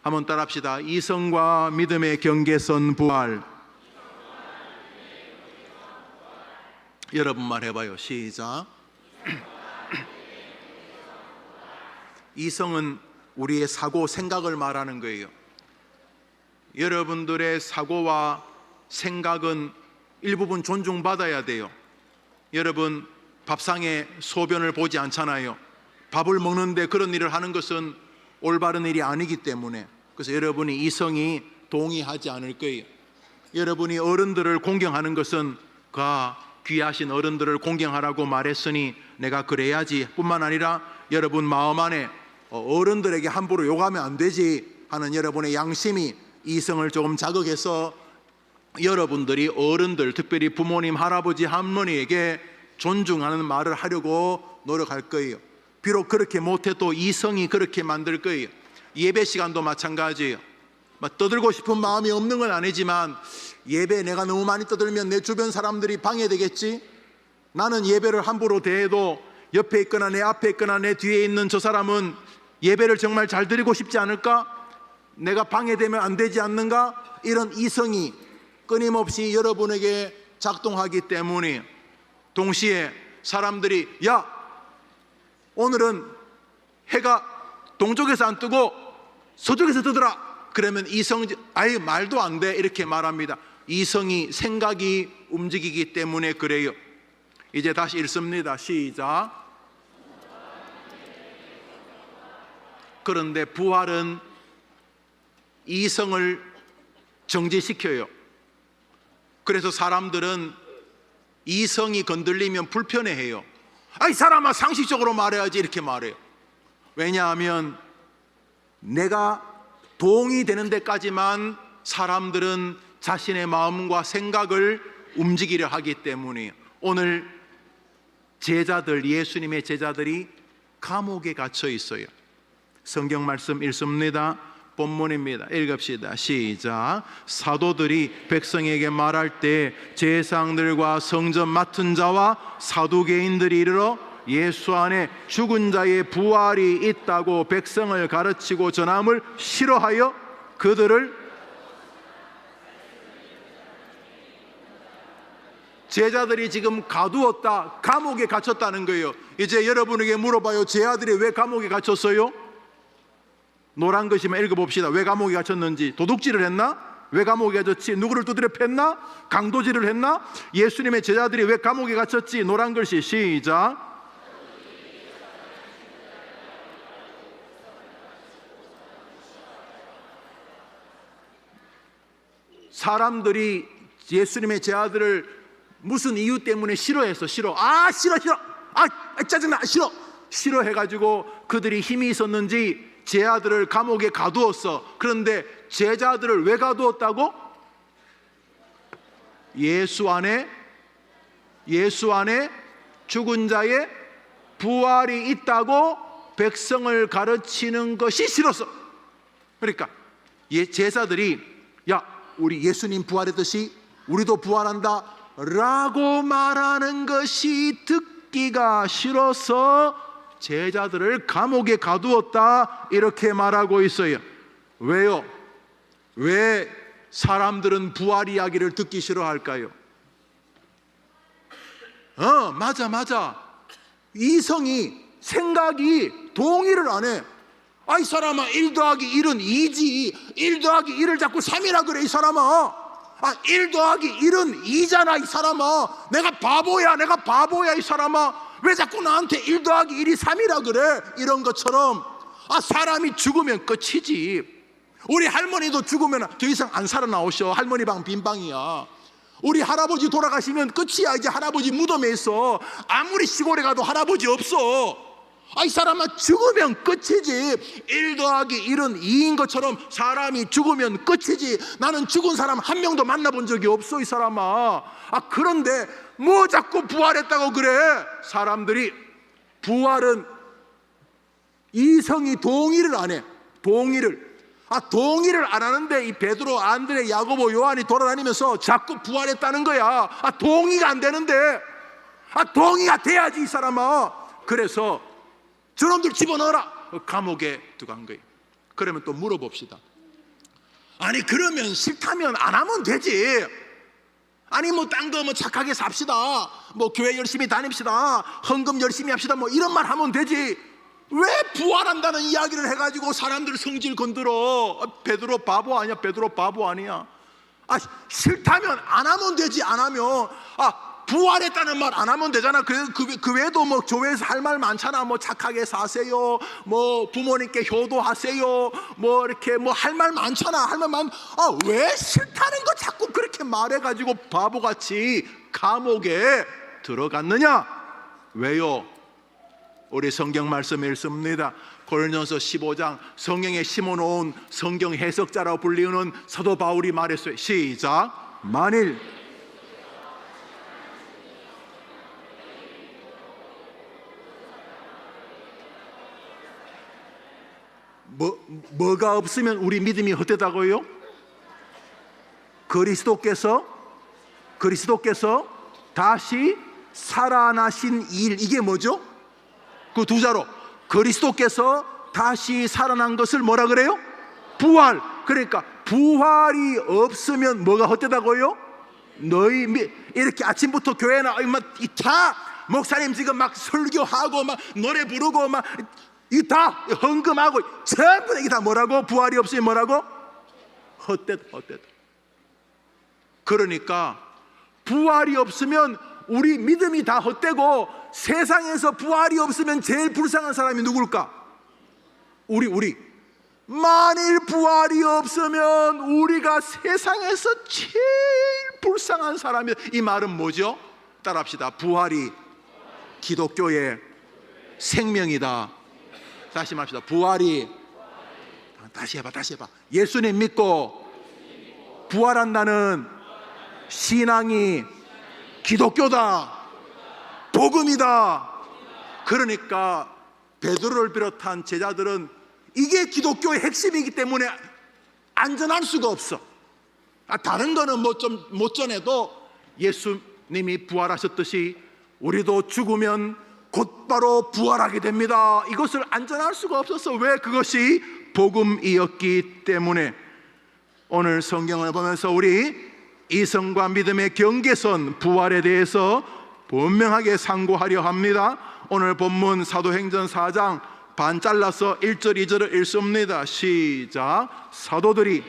한번 따라합시다. 이성과 믿음의 경계선 부활. 여러분만 해봐요. 시작. 이성은 우리의 사고, 생각을 말하는 거예요. 여러분들의 사고와 생각은 일부분 존중받아야 돼요. 여러분, 밥상에 소변을 보지 않잖아요. 밥을 먹는데 그런 일을 하는 것은 올바른 일이 아니기 때문에. 그래서 여러분이 이성이 동의하지 않을 거예요. 여러분이 어른들을 공경하는 것은 귀하신 어른들을 공경하라고 말했으니 내가 그래야지 뿐만 아니라 여러분 마음 안에 어른들에게 함부로 욕하면 안 되지 하는 여러분의 양심이 이성을 조금 자극해서 여러분들이 어른들, 특별히 부모님, 할아버지, 할머니에게 존중하는 말을 하려고 노력할 거예요. 비록 그렇게 못해도 이성이 그렇게 만들 거예요. 예배 시간도 마찬가지예요. 떠들고 싶은 마음이 없는 건 아니지만 예배 내가 너무 많이 떠들면 내 주변 사람들이 방해되겠지. 나는 예배를 함부로 대해도 옆에 있거나 내 앞에 있거나 내 뒤에 있는 저 사람은 예배를 정말 잘 드리고 싶지 않을까? 내가 방해되면 안 되지 않는가? 이런 이성이 끊임없이 여러분에게 작동하기 때문에, 동시에 사람들이 야, 오늘은 해가 동쪽에서 안 뜨고 서쪽에서 뜨더라. 그러면 이성 아예 말도 안 돼 이렇게 말합니다. 이성이, 생각이 움직이기 때문에 그래요. 이제 다시 읽습니다. 시작. 그런데 부활은 이성을 정지시켜요. 그래서 사람들은 이성이 건들리면 불편해해요. 아이 사람아, 상식적으로 말해야지 이렇게 말해요. 왜냐하면 내가 동의되는 데까지만 사람들은 자신의 마음과 생각을 움직이려 하기 때문이에요. 오늘 제자들, 예수님의 제자들이 감옥에 갇혀 있어요. 성경 말씀 읽습니다. 본문입니다. 읽읍시다. 시작. 사도들이 백성에게 말할 때 제사장들과 성전 맡은 자와 사두개인들이 이르러 예수 안에 죽은 자의 부활이 있다고 백성을 가르치고 전함을 싫어하여 그들을, 제자들이 지금 가두었다, 감옥에 갇혔다는 거예요. 이제 여러분에게 물어봐요. 제 아들이 왜 감옥에 갇혔어요? 노란 것이면 읽어봅시다. 왜 감옥에 갇혔는지. 도둑질을 했나? 왜 감옥에 갇혔지? 누구를 두드려 팼나? 강도질을 했나? 예수님의 제자들이 왜 감옥에 갇혔지? 노란 글씨. 시작. 사람들이 예수님의 제자들을 무슨 이유 때문에 싫어했어? 싫어. 싫어. 짜증나. 싫어해가지고 그들이 힘이 있었는지 제자들을 감옥에 가두었어. 그런데 제자들을 왜 가두었다고? 예수 안에 죽은 자의 부활이 있다고 백성을 가르치는 것이 싫었어. 그러니까 제자들이 야, 우리 예수님 부활했듯이 우리도 부활한다 라고 말하는 것이 듣기가 싫어서 제자들을 감옥에 가두었다 이렇게 말하고 있어요. 왜요? 왜 사람들은 부활 이야기를 듣기 싫어할까요? 맞아. 이성이, 생각이 동의를 안 해. 이 사람아, 1 더하기 1은 2지 1 더하기 1을 자꾸 3이라 그래 이 사람아. 1 더하기 1은 2잖아 이 사람아. 내가 바보야 이 사람아. 왜 자꾸 나한테 1 더하기 1이 3이라 그래? 이런 것처럼 사람이 죽으면 끝이지. 우리 할머니도 죽으면 더 이상 안 살아나오셔. 할머니 방 빈 방이야. 우리 할아버지 돌아가시면 끝이야. 이제 할아버지 무덤에 있어. 아무리 시골에 가도 할아버지 없어. 이 사람아, 죽으면 끝이지. 1 더하기 1은 2인 것처럼 사람이 죽으면 끝이지. 나는 죽은 사람 한 명도 만나본 적이 없어 이 사람아. 그런데 뭐 자꾸 부활했다고 그래? 사람들이 부활은 이성이 동의를 안 해. 동의를 안 하는데 이 베드로, 안드레, 야고보, 요한이 돌아다니면서 자꾸 부활했다는 거야. 동의가 안 되는데. 동의가 돼야지 이 사람아. 그래서 저놈들 집어넣어라. 감옥에 들어간 거예요. 그러면 또 물어봅시다. 아니 그러면 싫다면 안 하면 되지. 아니 뭐 딴 거 뭐 착하게 삽시다, 뭐 교회 열심히 다닙시다, 헌금 열심히 합시다, 뭐 이런 말 하면 되지. 왜 부활한다는 이야기를 해가지고 사람들 성질 건드려? 베드로 바보 아니야? 베드로 바보 아니야? 싫다면 안 하면 되지. 안 하면 부활했다는 말 안 하면 되잖아. 그 외에도 뭐 교회에서 할 말 많잖아. 뭐 착하게 사세요, 뭐 부모님께 효도하세요, 뭐 이렇게 뭐 할 말 많잖아. 할 말 왜 싫다는 거 자꾸 그렇게 말해가지고 바보같이 감옥에 들어갔느냐? 왜요? 우리 성경 말씀에 읽습니다. 고린도전서 15장, 성경에 심어놓은 성경 해석자라고 불리는 사도 바울이 말했어요. 시작. 만일 뭐가 없으면 우리 믿음이 헛되다고요? 그리스도께서 다시 살아나신 일, 이게 뭐죠? 그 두 자로 그리스도께서 다시 살아난 것을 뭐라 그래요? 부활. 그러니까 부활이 없으면 뭐가 헛되다고요? 너희 이렇게 아침부터 교회 나 다 목사님 지금 막 설교하고 막 노래 부르고 막 이 다 헌금하고 전부 이게 다 뭐라고? 부활이 없으면 뭐라고? 헛되다. 그러니까 부활이 없으면 우리 믿음이 다 헛되고, 세상에서 부활이 없으면 제일 불쌍한 사람이 누굴까? 우리. 만일 부활이 없으면 우리가 세상에서 제일 불쌍한 사람이. 이 말은 뭐죠? 따라합시다. 부활이 기독교의 생명이다. 다시 말합시다. 부활이, 다시 해봐. 예수님 믿고 부활한다는 신앙이 기독교다, 복음이다. 그러니까 베드로를 비롯한 제자들은 이게 기독교의 핵심이기 때문에 안전할 수가 없어. 다른 거는 뭐 좀 못 전해도 예수님이 부활하셨듯이 우리도 죽으면 곧바로 부활하게 됩니다. 이것을 안전할 수가 없었어. 왜? 그것이 복음이었기 때문에. 오늘 성경을 보면서 우리 이성과 믿음의 경계선, 부활에 대해서 분명하게 상고하려 합니다. 오늘 본문 사도행전 4장 반 잘라서 1절 2절을 읽습니다. 시작. 사도들이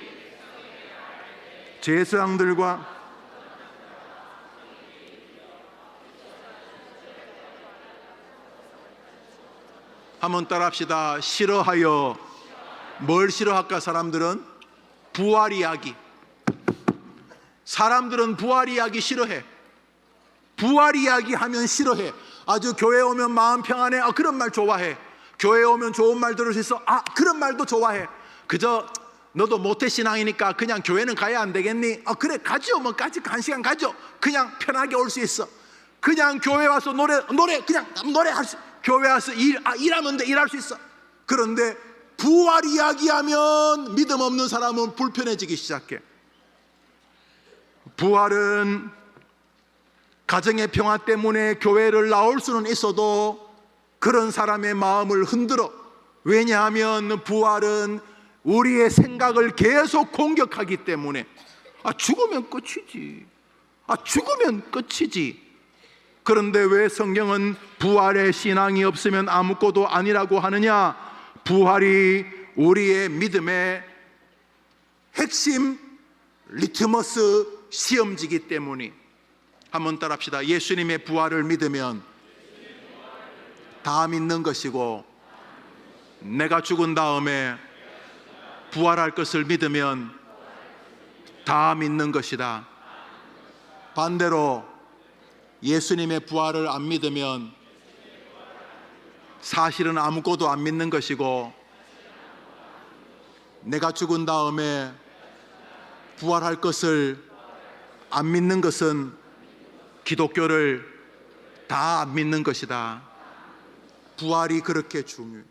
제사장들과 한번 따라합시다. 싫어하여. 뭘 싫어할까? 사람들은 부활 이야기. 사람들은 부활 이야기 싫어해. 부활 이야기 하면 싫어해. 아주 교회 오면 마음 평안해. 그런 말 좋아해. 교회 오면 좋은 말 들을 수 있어. 그런 말도 좋아해. 그저 너도 모태신앙이니까 그냥 교회는 가야 안 되겠니? 그래 가죠. 뭐 까짓 한 시간 가죠. 그냥 편하게 올 수 있어. 그냥 교회 와서 노래 그냥 노래할 수, 교회 와서 일하면 돼. 일할 수 있어. 그런데 부활 이야기하면 믿음 없는 사람은 불편해지기 시작해. 부활은 가정의 평화 때문에 교회를 나올 수는 있어도 그런 사람의 마음을 흔들어. 왜냐하면 부활은 우리의 생각을 계속 공격하기 때문에. 죽으면 끝이지. 죽으면 끝이지. 그런데 왜 성경은 부활의 신앙이 없으면 아무것도 아니라고 하느냐? 부활이 우리의 믿음의 핵심 리트머스 시험지기 때문에. 한번 따라합시다. 예수님의 부활을 믿으면 다 믿는 것이고, 내가 죽은 다음에 부활할 것을 믿으면 다 믿는 것이다. 반대로 예수님의 부활을 안 믿으면 사실은 아무것도 안 믿는 것이고, 내가 죽은 다음에 부활할 것을 안 믿는 것은 기독교를 다 안 믿는 것이다. 부활이 그렇게 중요해.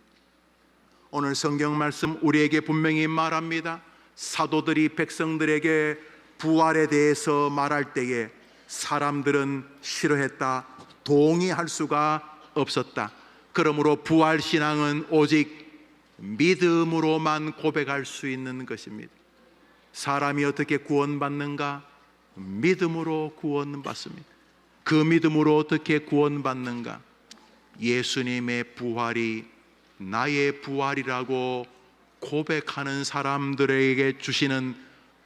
오늘 성경 말씀 우리에게 분명히 말합니다. 사도들이 백성들에게 부활에 대해서 말할 때에 사람들은 싫어했다. 동의할 수가 없었다. 그러므로 부활 신앙은 오직 믿음으로만 고백할 수 있는 것입니다. 사람이 어떻게 구원받는가? 믿음으로 구원받습니다. 그 믿음으로 어떻게 구원받는가? 예수님의 부활이 나의 부활이라고 고백하는 사람들에게 주시는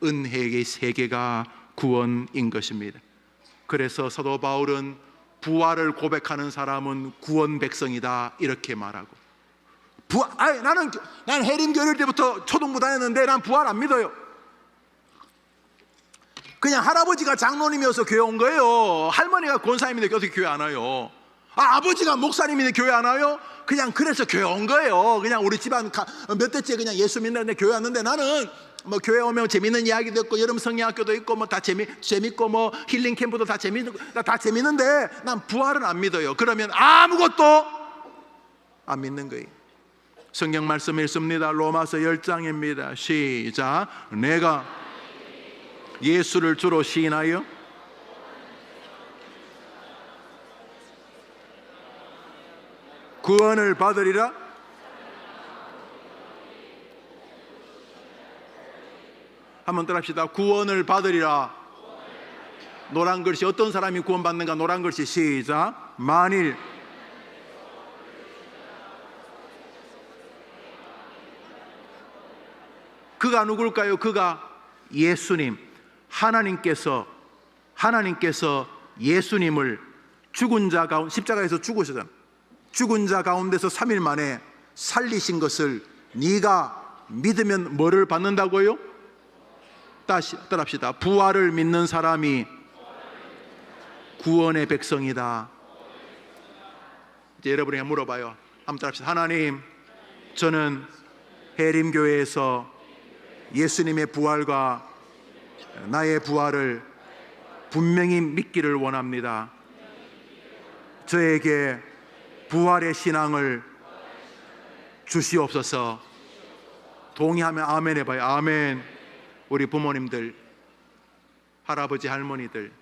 은혜의 세계가 구원인 것입니다. 그래서 사도 바울은 부활을 고백하는 사람은 구원 백성이다 이렇게 말하고, 나는 해림교회 어릴 때부터 초등부 다녔는데 난 부활 안 믿어요. 그냥 할아버지가 장로님이어서 교회 온 거예요. 할머니가 권사님인데 어떻게 교회 안 와요? 아버지가 목사님인데 교회 안 와요? 그냥 그래서 교회 온 거예요. 그냥 우리 집안 몇 대째 그냥 예수 믿는데 교회 왔는데, 나는 뭐 교회 오면 재밌는 이야기도 있고 여름 성경학교도 있고 뭐 다 재밌고 뭐 힐링 캠프도 다 재밌는데 난 부활은 안 믿어요. 그러면 아무것도 안 믿는 거예요. 성경 말씀 읽습니다. 로마서 10장입니다. 시작. 내가 예수를 주로 시인하여 구원을 받으리라. 한번 따라합시다. 구원을 받으리라. 노란 글씨, 어떤 사람이 구원받는가? 노란 글씨. 시작. 만일 그가 누굴까요? 그가 예수님. 하나님께서 예수님을 죽은 자 가운데, 십자가에서 죽으셨잖아요. 죽은 자 가운데서 3일 만에 살리신 것을 네가 믿으면 뭐를 받는다고요? 다시 따라합시다. 부활을 믿는 사람이 구원의 백성이다. 이제 여러분이 물어봐요. 한번 따라합시다. 하나님, 저는 해림교회에서 예수님의 부활과 나의 부활을 분명히 믿기를 원합니다. 저에게 부활의 신앙을 주시옵소서. 동의하면 아멘 해봐요. 아멘. 우리 부모님들, 할아버지, 할머니들,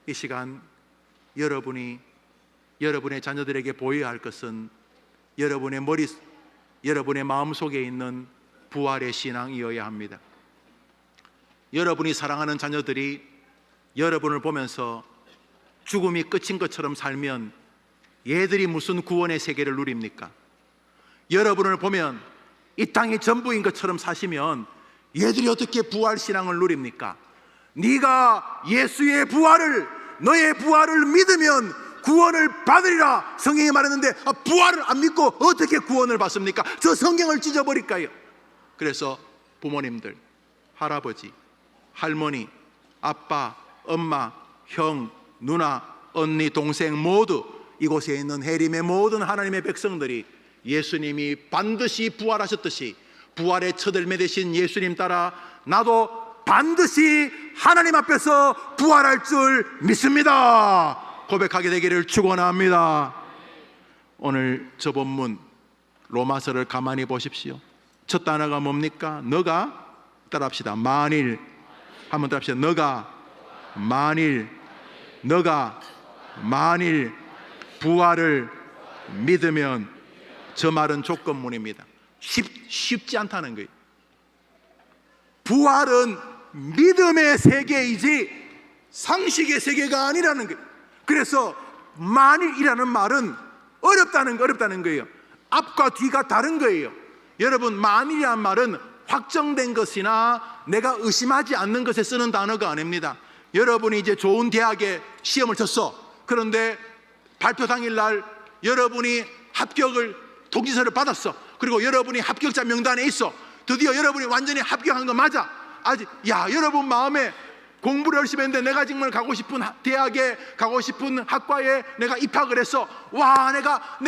이 시간 여러분이 여러분의 자녀들에게 보여야 할 것은 여러분의 마음속에 있는 부활의 신앙이어야 합니다. 여러분이 사랑하는 자녀들이 여러분을 보면서 죽음이 끝인 것처럼 살면 얘들이 무슨 구원의 세계를 누립니까? 여러분을 보면 이 땅이 전부인 것처럼 사시면 얘들이 어떻게 부활 신앙을 누립니까? 네가 예수의 부활을, 너의 부활을 믿으면 구원을 받으리라 성경이 말했는데, 부활을 안 믿고 어떻게 구원을 받습니까? 저 성경을 찢어버릴까요? 그래서 부모님들, 할아버지, 할머니, 아빠, 엄마, 형, 누나, 언니, 동생 모두, 이곳에 있는 해림의 모든 하나님의 백성들이 예수님이 반드시 부활하셨듯이 부활의 첫 열매 되신 예수님 따라 나도 반드시 하나님 앞에서 부활할 줄 믿습니다 고백하게 되기를 축원합니다. 오늘 저 본문 로마서를 가만히 보십시오. 첫 단어가 뭡니까? 너가, 따라합시다. 만일, 한번 따라합시다. 너가 만일 부활을 믿으면, 저 말은 조건문입니다. 쉽지 않다는 거예요. 부활은 믿음의 세계이지 상식의 세계가 아니라는 거예요. 그래서 만일이라는 말은 어렵다는 거예요. 앞과 뒤가 다른 거예요. 여러분, 만일이라는 말은 확정된 것이나 내가 의심하지 않는 것에 쓰는 단어가 아닙니다. 여러분이 이제 좋은 대학에 시험을 쳤어. 그런데 발표 당일날 여러분이 합격을 통지서를 받았어. 그리고 여러분이 합격자 명단에 있어. 드디어 여러분이 완전히 합격한 거 맞아. 여러분 마음에 공부를 열심히 했는데 내가 정말 가고 싶은 대학에, 가고 싶은 학과에 내가 입학을 했어. 와, 내가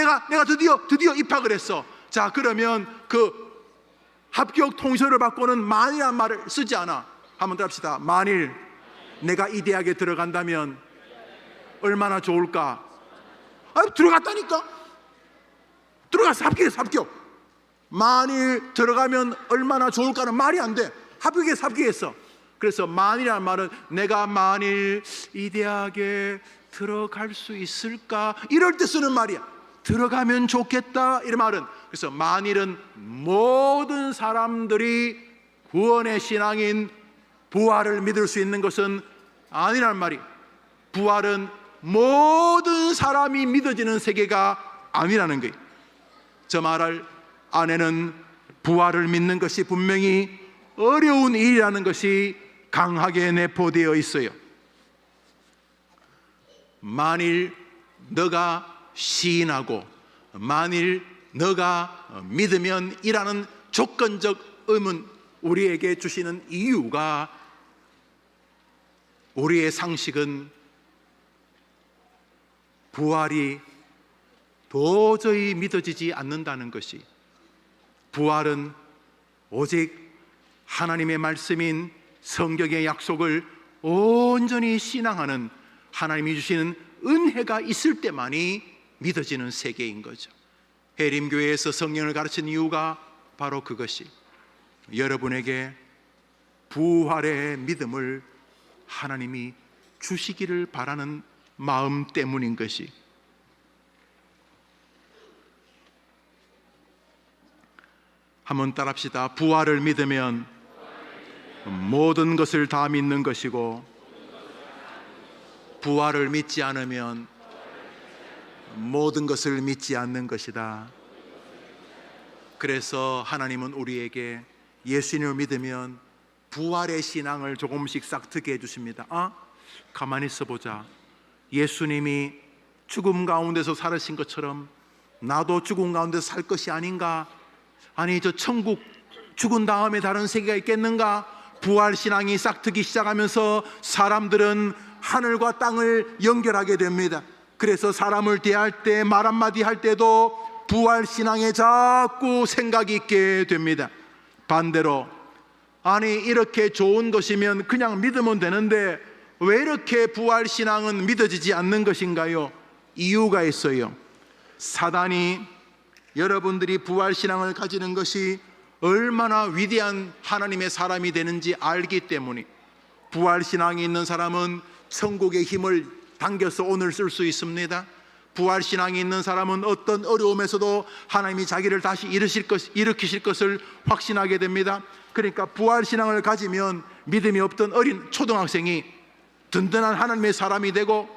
드디어 입학을 했어. 자, 그러면 그 합격 통지서를 받고는 만이라는 말을 쓰지 않아. 한번 더 합시다. 만일 내가 이 대학에 들어간다면 얼마나 좋을까? 들어갔다니까. 들어가서 합격했어. 합격. 만일 들어가면 얼마나 좋을까는 말이 안 돼. 합격했어. 그래서 만이라는 말은 내가 만일 이 대학에 들어갈 수 있을까, 이럴 때 쓰는 말이야. 들어가면 좋겠다, 이런 말은. 그래서 만일은 모든 사람들이 구원의 신앙인 부활을 믿을 수 있는 것은 아니란 말이. 부활은 모든 사람이 믿어지는 세계가 아니라는 거예요. 저 말 안에는 부활을 믿는 것이 분명히 어려운 일이라는 것이 강하게 내포되어 있어요. 만일 너가 시인하고 만일 너가 믿으면 이라는 조건적 의문 우리에게 주시는 이유가, 우리의 상식은 부활이 도저히 믿어지지 않는다는 것이, 부활은 오직 하나님의 말씀인 성경의 약속을 온전히 신앙하는 하나님이 주시는 은혜가 있을 때만이 믿어지는 세계인 거죠. 해림교회에서 성령을 가르친 이유가 바로 그것이, 여러분에게 부활의 믿음을 하나님이 주시기를 바라는 마음 때문인 것이. 한번 따라합시다. 부활을 믿으면 모든 것을 다 믿는 것이고, 부활을 믿지 않으면 모든 것을 믿지 않는 것이다. 그래서 하나님은 우리에게 예수님을 믿으면 부활의 신앙을 조금씩 싹트게 해주십니다. 가만히 있어보자. 예수님이 죽음 가운데서 살으신 것처럼 나도 죽음 가운데서 살 것이 아닌가? 아니, 저 천국 죽은 다음에 다른 세계가 있겠는가? 부활 신앙이 싹트기 시작하면서 사람들은 하늘과 땅을 연결하게 됩니다. 그래서 사람을 대할 때, 말 한마디 할 때도 부활 신앙에 자꾸 생각이 있게 됩니다. 반대로, 아니 이렇게 좋은 것이면 그냥 믿으면 되는데 왜 이렇게 부활 신앙은 믿어지지 않는 것인가요? 이유가 있어요. 사단이 여러분들이 부활 신앙을 가지는 것이 얼마나 위대한 하나님의 사람이 되는지 알기 때문에, 부활 신앙이 있는 사람은 천국의 힘을 당겨서 오늘 쓸 수 있습니다. 부활 신앙이 있는 사람은 어떤 어려움에서도 하나님이 자기를 다시 일으키실 것을 확신하게 됩니다. 그러니까 부활 신앙을 가지면 믿음이 없던 어린 초등학생이 든든한 하나님의 사람이 되고,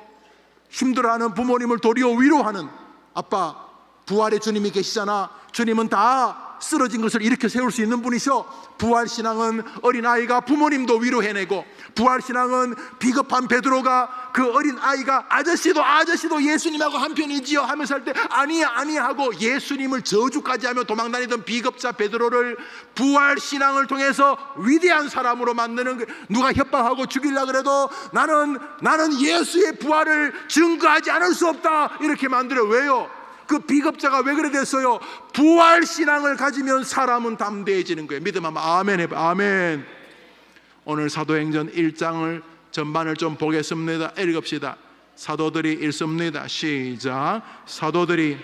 힘들어하는 부모님을 도리어 위로하는 아빠, 부활의 주님이 계시잖아. 주님은 다 쓰러진 것을 일으켜 세울 수 있는 분이셔. 부활신앙은 어린아이가 부모님도 위로해내고, 부활신앙은 비겁한 베드로가 그 어린아이가 아저씨도 예수님하고 한편이지요 하면서 할 때 아니야 하고 예수님을 저주까지 하며 도망다니던 비겁자 베드로를 부활신앙을 통해서 위대한 사람으로 만드는, 누가 협박하고 죽이려고 그래도 나는 예수의 부활을 증거하지 않을 수 없다 이렇게 만들어. 왜요? 그 비겁자가 왜 그래 됐어요? 부활 신앙을 가지면 사람은 담대해지는 거예요. 믿음하면 아멘 해봐. 아멘. 오늘 사도행전 1장을 전반을 좀 보겠습니다. 읽읍시다. 사도들이 읽습니다. 시작. 사도들이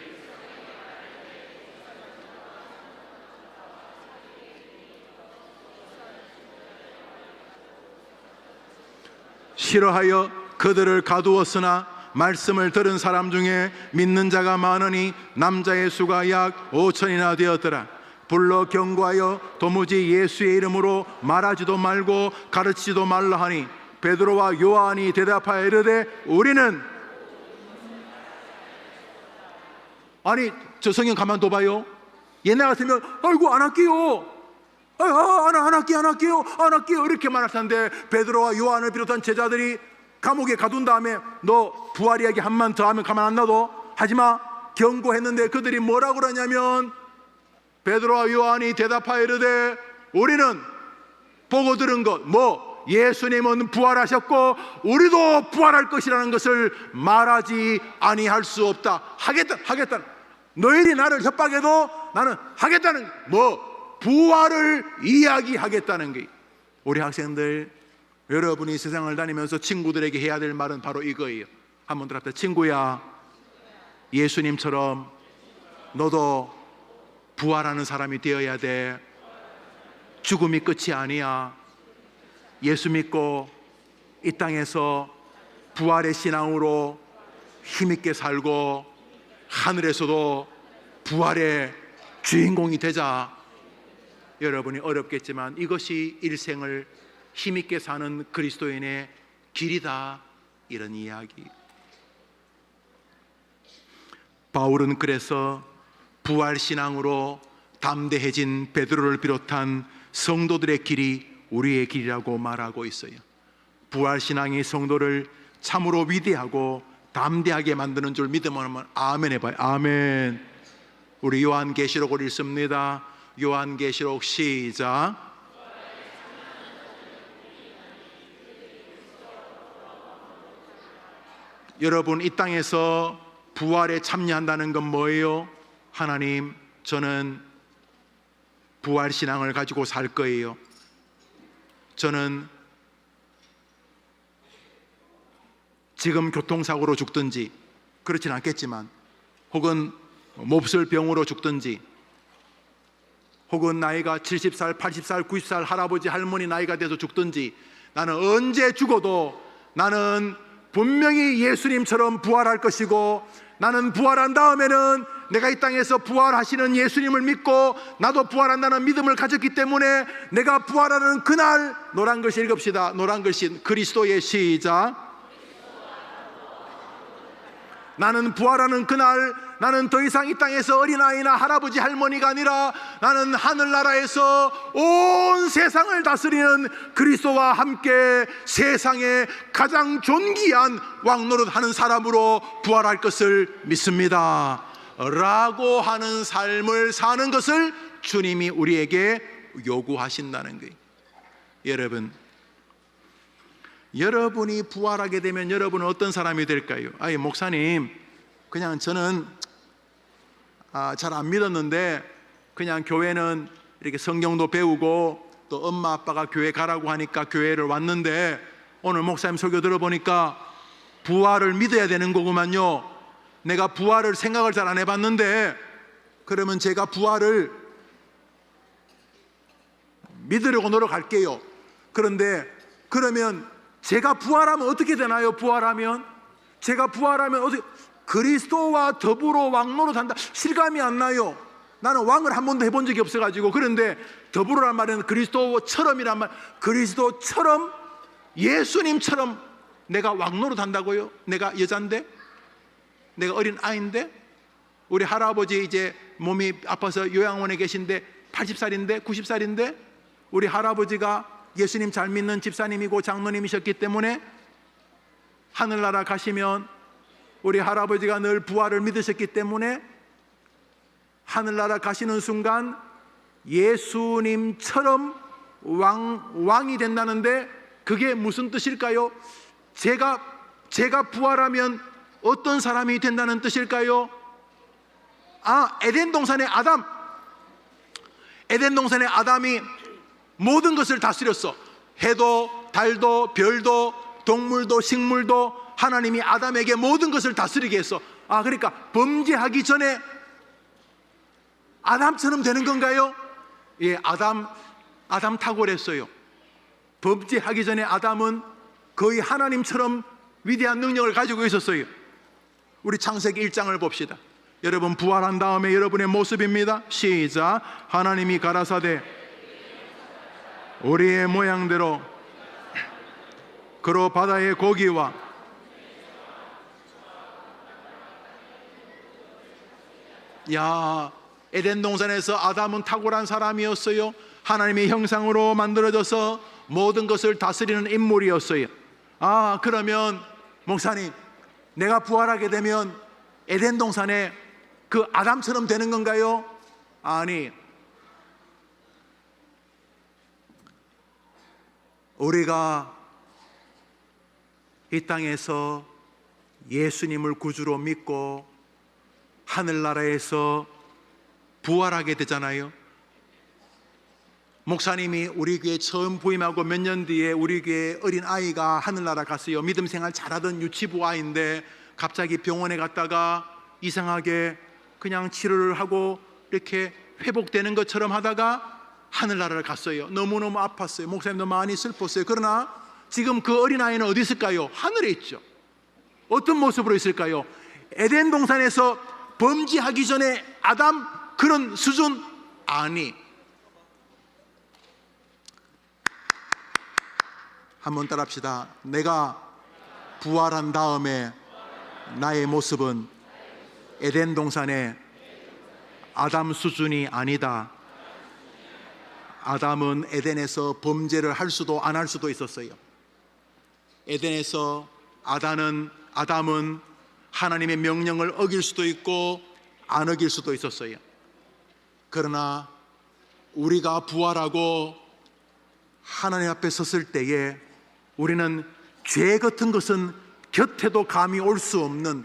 싫어하여 그들을 가두었으나 말씀을 들은 사람 중에 믿는 자가 많으니 남자의 수가 약 5천이나 되었더라. 불러 경고하여 도무지 예수의 이름으로 말하지도 말고 가르치지도 말라 하니, 베드로와 요한이 대답하여 이르되 우리는, 아니 저 성경 가만 둬봐요. 옛날 같으면 아이고 안 할게요, 안 할게요 이렇게 말할 텐데, 베드로와 요한을 비롯한 제자들이 감옥에 가둔 다음에 너 부활 이야기 한번 더 하면 가만 안 놔둬, 하지마 경고했는데 그들이 뭐라고 그러냐면, 베드로와 요한이 대답하여 이르되 우리는 보고 들은 것, 예수님은 부활하셨고 우리도 부활할 것이라는 것을 말하지 아니할 수 없다. 하겠다. 너희들이 나를 협박해도 나는 하겠다는, 부활을 이야기하겠다는 게. 우리 학생들, 여러분이 세상을 다니면서 친구들에게 해야 될 말은 바로 이거예요. 한번 들었다. 친구야, 예수님처럼 너도 부활하는 사람이 되어야 돼. 죽음이 끝이 아니야. 예수 믿고 이 땅에서 부활의 신앙으로 힘있게 살고 하늘에서도 부활의 주인공이 되자. 여러분이 어렵겠지만 이것이 일생을 힘있게 사는 그리스도인의 길이다, 이런 이야기. 바울은 그래서 부활신앙으로 담대해진 베드로를 비롯한 성도들의 길이 우리의 길이라고 말하고 있어요. 부활신앙이 성도를 참으로 위대하고 담대하게 만드는 줄 믿으면 아멘 해봐요. 아멘. 우리 요한계시록을 읽습니다. 요한계시록 시작. 여러분, 이 땅에서 부활에 참여한다는 건 뭐예요? 하나님, 저는 부활신앙을 가지고 살 거예요. 저는 지금 교통사고로 죽든지, 그렇진 않겠지만, 혹은 몹쓸 병으로 죽든지, 혹은 나이가 70살, 80살, 90살 할아버지 할머니 나이가 돼서 죽든지, 나는 언제 죽어도 나는 분명히 예수님처럼 부활할 것이고, 나는 부활한 다음에는 내가 이 땅에서 부활하시는 예수님을 믿고 나도 부활한다는 믿음을 가졌기 때문에 내가 부활하는 그날, 노란 글씨 읽읍시다. 노란 글씨 그리스도의 시작. 나는 부활하는 그날, 나는 더 이상 이 땅에서 어린아이나 할아버지 할머니가 아니라 나는 하늘나라에서 온 세상을 다스리는 그리스도와 함께 세상에 가장 존귀한 왕노릇하는 사람으로 부활할 것을 믿습니다 라고 하는 삶을 사는 것을 주님이 우리에게 요구하신다는 거예요. 여러분이 부활하게 되면 여러분은 어떤 사람이 될까요? 아니, 목사님, 그냥 저는 잘 안 믿었는데 그냥 교회는 이렇게 성경도 배우고 또 엄마 아빠가 교회 가라고 하니까 교회를 왔는데 오늘 목사님 설교 들어보니까 부활을 믿어야 되는 거구만요. 내가 부활을 생각을 잘 안 해봤는데 그러면 제가 부활을 믿으려고 노력할게요. 그런데 그러면 제가 부활하면 어떻게 되나요? 제가 부활하면 어떻게, 그리스도와 더불어 왕노릇한다, 실감이 안 나요. 나는 왕을 한 번도 해본 적이 없어가지고. 그런데 더불어란 말은 그리스도처럼이란 말, 그리스도처럼 예수님처럼 내가 왕노릇한다고요? 내가 여잔데, 내가 어린 아이인데, 우리 할아버지 이제 몸이 아파서 요양원에 계신데 80살인데 90살인데 우리 할아버지가 예수님 잘 믿는 집사님이고 장로님이셨기 때문에 하늘나라 가시면 우리 할아버지가 늘 부활을 믿으셨기 때문에 하늘나라 가시는 순간 예수님처럼 왕이 된다는데 그게 무슨 뜻일까요? 제가 부활하면 어떤 사람이 된다는 뜻일까요? 에덴 동산의 아담이 모든 것을 다스렸어. 해도 달도 별도 동물도 식물도 하나님이 아담에게 모든 것을 다스리게 했어. 그러니까 범죄하기 전에 아담처럼 되는 건가요? 예, 아담 탁월했어요. 범죄하기 전에 아담은 거의 하나님처럼 위대한 능력을 가지고 있었어요. 우리 창세기 1장을 봅시다. 여러분, 부활한 다음에 여러분의 모습입니다. 시작. 하나님이 가라사대 우리의 모양대로 그로 바다의 고기와 에덴 동산에서 아담은 탁월한 사람이었어요. 하나님의 형상으로 만들어져서 모든 것을 다스리는 인물이었어요. 그러면 목사님, 내가 부활하게 되면 에덴 동산에 그 아담처럼 되는 건가요? 아니, 우리가 이 땅에서 예수님을 구주로 믿고 하늘나라에서 부활하게 되잖아요. 목사님이 우리 교회 처음 부임하고 몇 년 뒤에 우리 교회 어린 아이가 하늘나라 갔어요. 믿음 생활 잘하던 유치부 아이인데 갑자기 병원에 갔다가 이상하게 그냥 치료를 하고 이렇게 회복되는 것처럼 하다가 하늘나라를 갔어요. 너무너무 아팠어요. 목사님도 많이 슬펐어요. 그러나 지금 그 어린아이는 어디 있을까요? 하늘에 있죠. 어떤 모습으로 있을까요? 에덴 동산에서 범죄하기 전에 아담 그런 수준? 아니, 한번 따라합시다. 내가 부활한 다음에 나의 모습은 에덴 동산의 아담 수준이 아니다. 아담은 에덴에서 범죄를 할 수도 안 할 수도 있었어요. 에덴에서 아담은 하나님의 명령을 어길 수도 있고 안 어길 수도 있었어요. 그러나 우리가 부활하고 하나님 앞에 섰을 때에 우리는 죄 같은 것은 곁에도 감히 올 수 없는,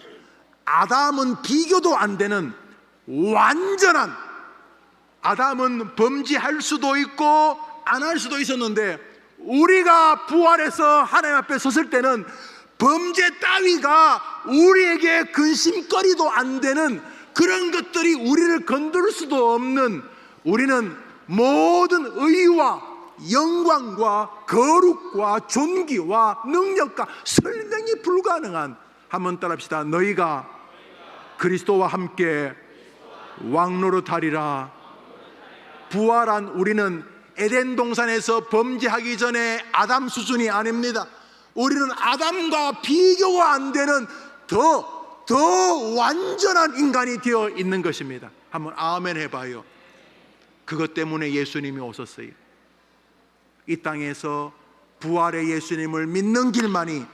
아담은 비교도 안 되는 완전한, 아담은 범죄할 수도 있고 안 할 수도 있었는데 우리가 부활해서 하나님 앞에 섰을 때는 범죄 따위가 우리에게 근심거리도 안 되는, 그런 것들이 우리를 건들 수도 없는, 우리는 모든 의와 영광과 거룩과 존귀와 능력과 설명이 불가능한, 한번 따라합시다. 너희가 그리스도와 함께 왕노릇하리라. 부활한 우리는 에덴 동산에서 범죄하기 전에 아담 수준이 아닙니다. 우리는 아담과 비교가 안 되는 더 완전한 인간이 되어 있는 것입니다. 한번 아멘 해봐요. 그것 때문에 예수님이 오셨어요. 이 땅에서 부활의 예수님을 믿는 길만이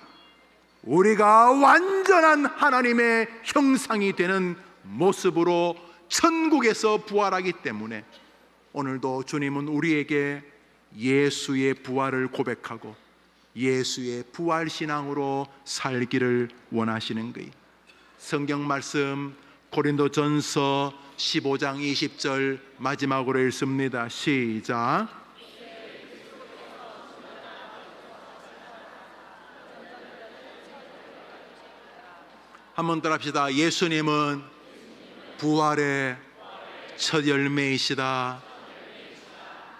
우리가 완전한 하나님의 형상이 되는 모습으로 천국에서 부활하기 때문에 오늘도 주님은 우리에게 예수의 부활을 고백하고 예수의 부활 신앙으로 살기를 원하시는 거예요. 성경 말씀 고린도전서 15장 20절 마지막으로 읽습니다. 시작. 한번 따라합시다. 예수님은 부활의 첫 열매이시다.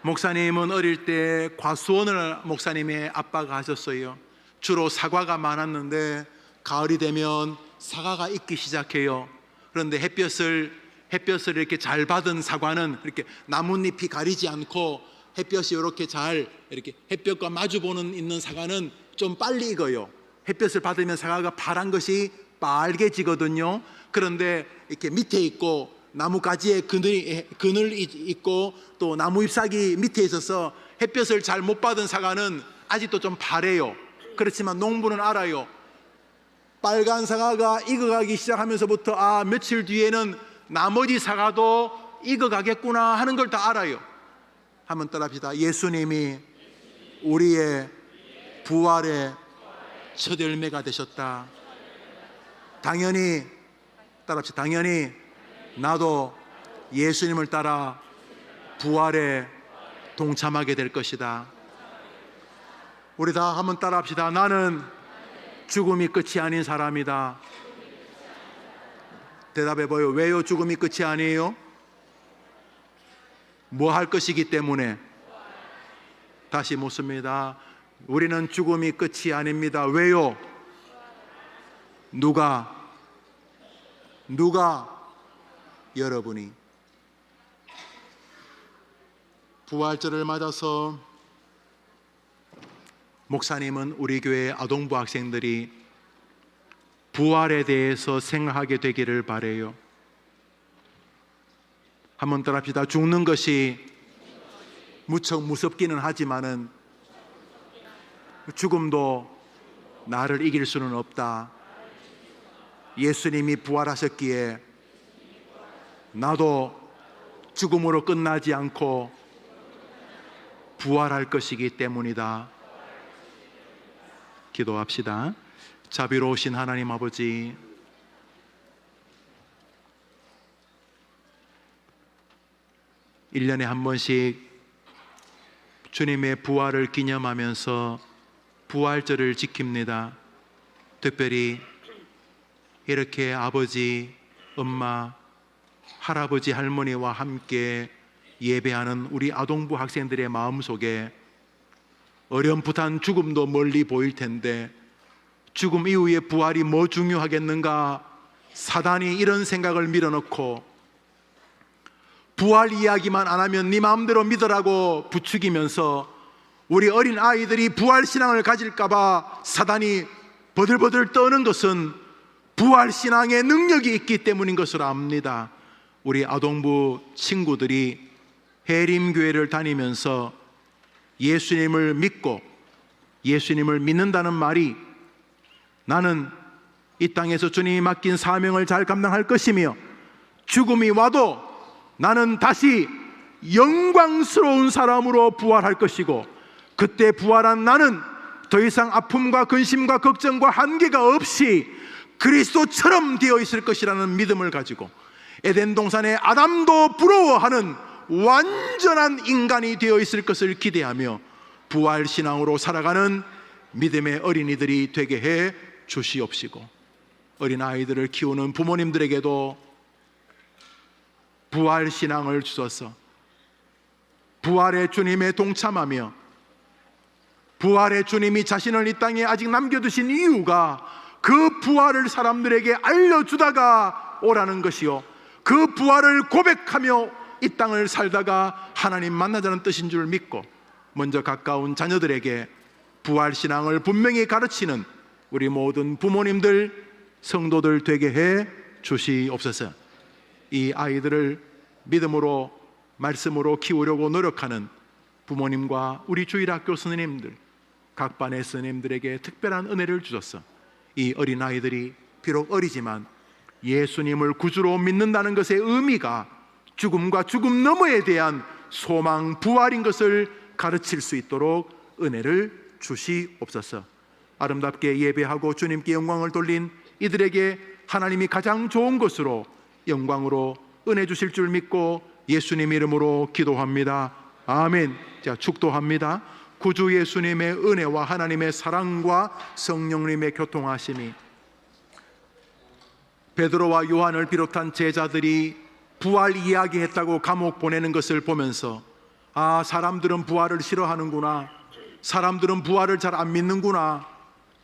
목사님은 어릴 때 과수원을 목사님의 아빠가 하셨어요. 주로 사과가 많았는데 가을이 되면 사과가 익기 시작해요. 그런데 햇볕을 이렇게 잘 받은 사과는 이렇게 나뭇잎이 가리지 않고 햇볕이 이렇게 잘 이렇게 햇볕과 마주보는 있는 사과는 좀 빨리 익어요. 햇볕을 받으면 사과가 파란 것이 빨개지거든요. 그런데 이렇게 밑에 있고 나무 가지에 그늘 있고 또 나무 잎사귀 밑에 있어서 햇볕을 잘 못 받은 사과는 아직도 좀 파래요. 그렇지만 농부는 알아요. 빨간 사과가 익어가기 시작하면서부터 며칠 뒤에는 나머지 사과도 익어가겠구나 하는 걸 다 알아요. 한번 따라합시다. 예수님이 우리의 부활의 첫 열매가 되셨다. 당연히 따라합시다. 당연히 나도 예수님을 따라 부활에 동참하게 될 것이다. 우리 다 한번 따라합시다. 나는 죽음이 끝이 아닌 사람이다. 대답해봐요. 왜요? 죽음이 끝이 아니에요? 뭐 할 것이기 때문에. 다시 묻습니다. 우리는 죽음이 끝이 아닙니다. 왜요? 누가? 여러분이. 부활절을 맞아서 목사님은 우리 교회 아동부 학생들이 부활에 대해서 생각하게 되기를 바라요. 한번 따라합시다. 죽는 것이 무척 무섭기는 하지만은 죽음도 나를 이길 수는 없다. 예수님이 부활하셨기에 나도 죽음으로 끝나지 않고 부활할 것이기 때문이다. 기도합시다. 자비로우신 하나님 아버지, 1년에 한 번씩 주님의 부활을 기념하면서 부활절을 지킵니다. 특별히 이렇게 아버지, 엄마, 할아버지, 할머니와 함께 예배하는 우리 아동부 학생들의 마음속에 어렴풋한 죽음도 멀리 보일 텐데 죽음 이후에 부활이 뭐 중요하겠는가? 사단이 이런 생각을 밀어넣고 부활 이야기만 안 하면 네 마음대로 믿으라고 부추기면서 우리 어린 아이들이 부활신앙을 가질까봐 사단이 버들버들 떠는 것은 부활신앙의 능력이 있기 때문인 것을 압니다. 우리 아동부 친구들이 해림교회를 다니면서 예수님을 믿고 예수님을 믿는다는 말이 나는 이 땅에서 주님이 맡긴 사명을 잘 감당할 것이며 죽음이 와도 나는 다시 영광스러운 사람으로 부활할 것이고 그때 부활한 나는 더 이상 아픔과 근심과 걱정과 한계가 없이 그리스도처럼 되어 있을 것이라는 믿음을 가지고 에덴 동산의 아담도 부러워하는 완전한 인간이 되어 있을 것을 기대하며 부활신앙으로 살아가는 믿음의 어린이들이 되게 해 주시옵시고, 어린아이들을 키우는 부모님들에게도 부활신앙을 주셔서 부활의 주님에 동참하며 부활의 주님이 자신을 이 땅에 아직 남겨두신 이유가 그 부활을 사람들에게 알려주다가 오라는 것이요, 그 부활을 고백하며 이 땅을 살다가 하나님 만나자는 뜻인 줄 믿고 먼저 가까운 자녀들에게 부활신앙을 분명히 가르치는 우리 모든 부모님들, 성도들 되게 해 주시옵소서. 이 아이들을 믿음으로 말씀으로 키우려고 노력하는 부모님과 우리 주일학교 선생님들, 각 반의 선생님들에게 특별한 은혜를 주셔서 이 어린아이들이 비록 어리지만 예수님을 구주로 믿는다는 것의 의미가 죽음과 죽음 너머에 대한 소망, 부활인 것을 가르칠 수 있도록 은혜를 주시옵소서. 아름답게 예배하고 주님께 영광을 돌린 이들에게 하나님이 가장 좋은 것으로 영광으로 은혜 주실 줄 믿고 예수님 이름으로 기도합니다. 아멘. 자, 축도합니다. 구주 예수님의 은혜와 하나님의 사랑과 성령님의 교통하심이 베드로와 요한을 비롯한 제자들이 부활 이야기했다고 감옥 보내는 것을 보면서 아, 사람들은 부활을 싫어하는구나, 사람들은 부활을 잘 안 믿는구나,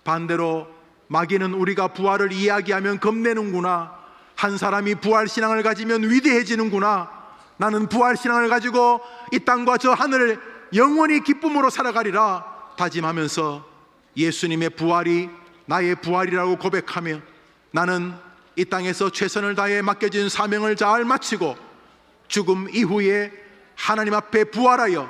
반대로 마귀는 우리가 부활을 이야기하면 겁내는구나, 한 사람이 부활신앙을 가지면 위대해지는구나, 나는 부활신앙을 가지고 이 땅과 저 하늘을 영원히 기쁨으로 살아가리라 다짐하면서 예수님의 부활이 나의 부활이라고 고백하며 나는 이 땅에서 최선을 다해 맡겨진 사명을 잘 마치고 죽음 이후에 하나님 앞에 부활하여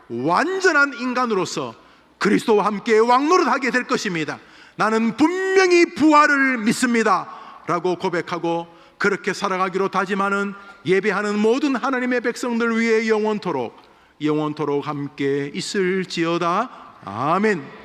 완전한 인간으로서 그리스도와 함께 왕노릇하게 될 것입니다. 나는 분명히 부활을 믿습니다 라고 고백하고 그렇게 살아가기로 다짐하는 예배하는 모든 하나님의 백성들 위해 영원토록 함께 있을지어다. 아멘.